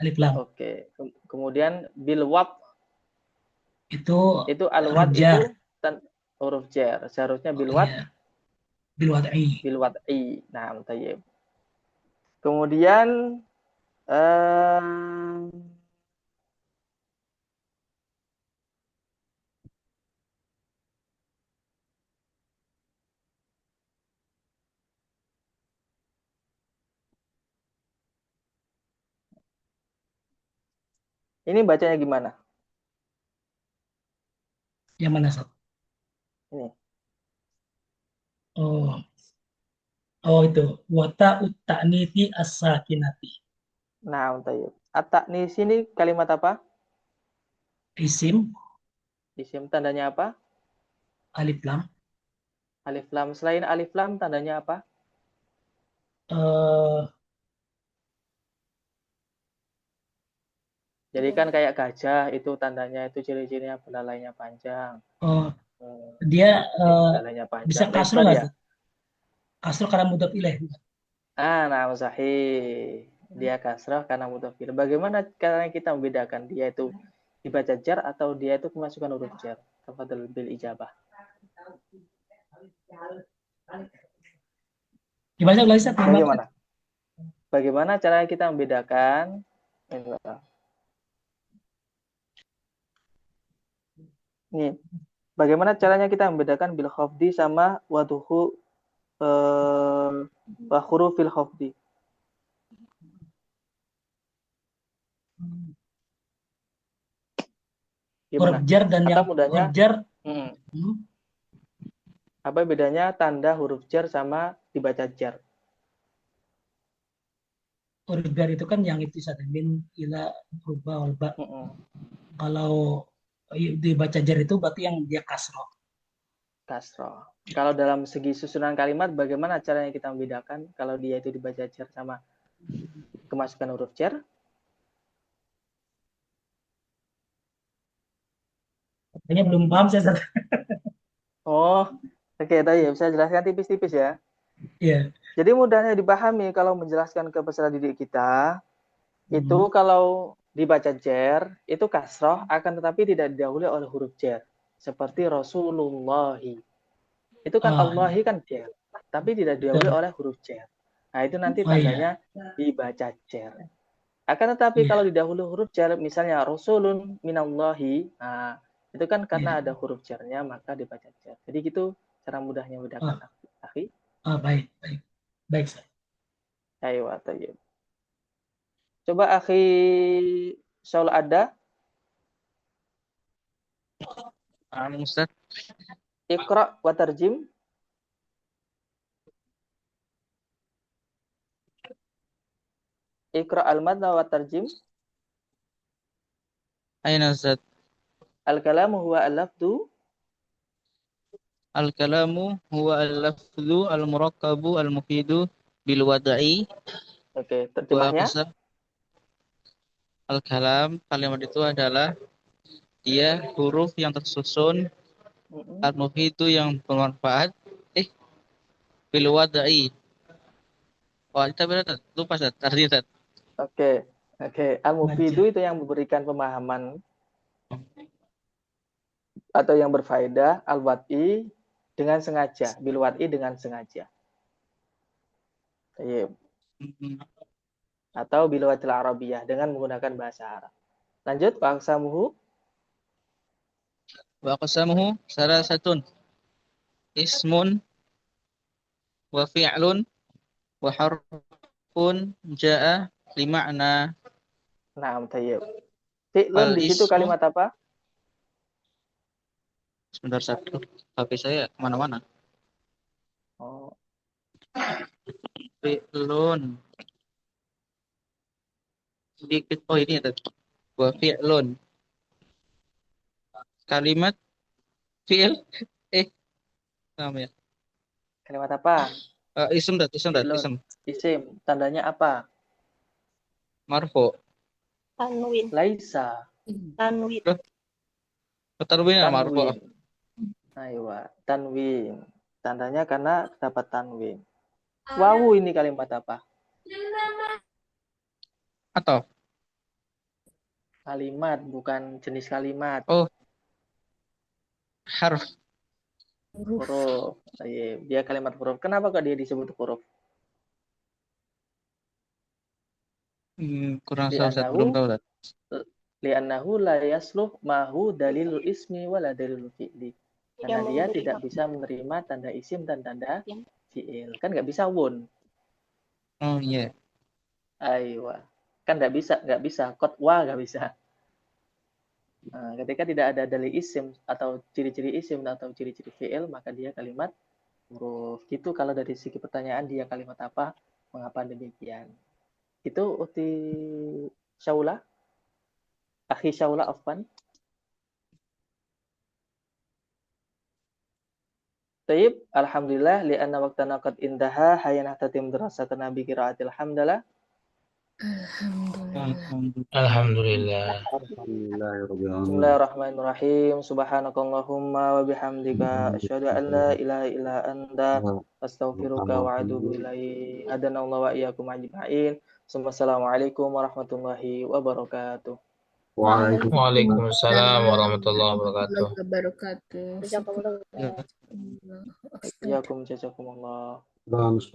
alif lam. Oke. Kemudian bilwab Itu itu al-wad huruf jar. itu huruf jar. Seharusnya bilwad. Iya. Bilwad'i. Bilwad'i. Nah, Tayyib. Kemudian ini bacanya gimana? Yang mana Ustaz? Ini. Oh itu wata utaniti as-sakinati. Nah, Tayyib. At-ta'nis ini kalimat apa? Isim Isim tandanya apa? alif lam. Alif lam. Selain alif lam tandanya apa? Eh, Jadi kan kayak gajah itu tandanya itu ciri-cirinya belalainya panjang. dia Belalainya bisa panjang. kasro Lebar nggak ya? Ustaz? Kasro karena mudhaf ilaih. Nah, sahih. Dia kasrah karena mudhaf ilaih. Bagaimana caranya kita membedakan dia itu dibaca jar atau dia itu kemasukan huruf jar? Tafadhal bil ijabah. Gimana Ustaz? Bagaimana cara kita membedakan? Nih, bagaimana caranya kita membedakan bil khafdi sama waduhu wa hurufil khafdi? Huruf jar dan yang huruf jar. Apa bedanya tanda huruf jar sama dibaca jar? Huruf jar itu kan yang itu min ila ruba walba. Kalau dibaca jar itu berarti yang dia kasroh. Kasroh. Kalau dalam segi susunan kalimat, bagaimana caranya kita membedakan kalau dia itu dibaca jar sama kemasukan huruf jar? Kayaknya belum paham saya. Oh, oke, tadi saya jelaskan tipis-tipis ya. Iya. Jadi mudahnya dipahami kalau menjelaskan ke peserta didik kita, itu kalau dibaca jar, itu kasroh, akan tetapi tidak didahului oleh huruf jar. Seperti Rasulullahi. Itu kan Allahi kan jar, tapi tidak didahului oleh huruf jar. Nah, itu nanti tandanya dibaca jar. Akan tetapi kalau didahului huruf jar, misalnya Rasulun minallahi, nah, itu kan karena ada huruf jarnya, maka dibaca jar. Jadi gitu cara mudahnya membedakan. Akhi. Baik. Ayo, tayyib. Coba akhi Saul ada? Ustaz. Iqra wa tarjim. Iqra al-madna wa tarjim. Aina Ustaz? Al-kalamu huwa al-lafdu. Al-kalamu huwa al-lafdu al-murakkabu al-mufidu bil wad'i. Oke, terjemahnya. Al-kalam, kalimat itu adalah Dia huruf yang tersusun Mm-mm. al-mufidu yang bermanfaat bil wadai. Oh, kita benar lupa Ustaz. Artinya Ustaz. Oke. Al-mufidu Baca. itu yang memberikan pemahaman atau yang berfaedah, al-wad'i dengan sengaja, bil wad'i dengan sengaja. Tayyib. Atau bil wad'il arabiyah dengan menggunakan bahasa Arab. Lanjut, wa aqsamuhu. Wa qasamuhu salasatun ismun wa fi'lun wa harfun jaa lima'na. Nah, tayyib. Fi'lun Al di situ ismu. kalimat apa? Sebentar satu. HP saya kemana-mana. Oh, Fi'lun. Sedikit. Oh, ini ada. Wa fi'lun. Kalimat fi'il. Namanya. kalimat apa? Ism dat. Fi'lun. Isim. Tandanya apa? Marfu. Tanwin. Laisa. Tanwin. Tanwin marfu. Tanwin. Aywa, tanwin. Tandanya karena dapat tanwin. Wawu ini kalimat apa? Atau Kalimat, bukan jenis kalimat. oh harf. Huruf. Tayyib. Dia kalimat huruf. Kenapa kok dia disebut huruf? Kurang tahu Ustaz, belum tahu Ustaz. Li'annahu la yasluh mahu dalilul ismi wala dalilul fi'li. Karena dia tidak bisa menerima tanda isim dan tanda fi'il. Kan nggak bisa wun. Oh iya. Aywa. Kan nggak bisa. Qatwa nggak bisa. Nah, ketika tidak ada dalil isim atau ciri-ciri isim atau ciri-ciri fi'il, maka dia kalimat huruf. Gitu kalau dari segi pertanyaan dia kalimat apa, mengapa demikian. Itu Uti Syaula. Akhi Syaula Afwan. Taib, alhamdulillah li'anna waqtana qad indaha hayana tatim dirasatana bi qiraatil hamdalah. Alhamdulillah. Bismillahirrahmanirrahim. Subhanakallahumma wa bihamdika asyhadu an la ilaha illa anta astaghfiruka wa atubu ilaik. Hadanallahu wa iyyakum ajma'in. Wassalamualaikum warahmatullahi wabarakatuh. Waalaikumsalam warahmatullahi wabarakatuh. Wabarakatuh. Jazakumullah. Iyakum jazakumullah.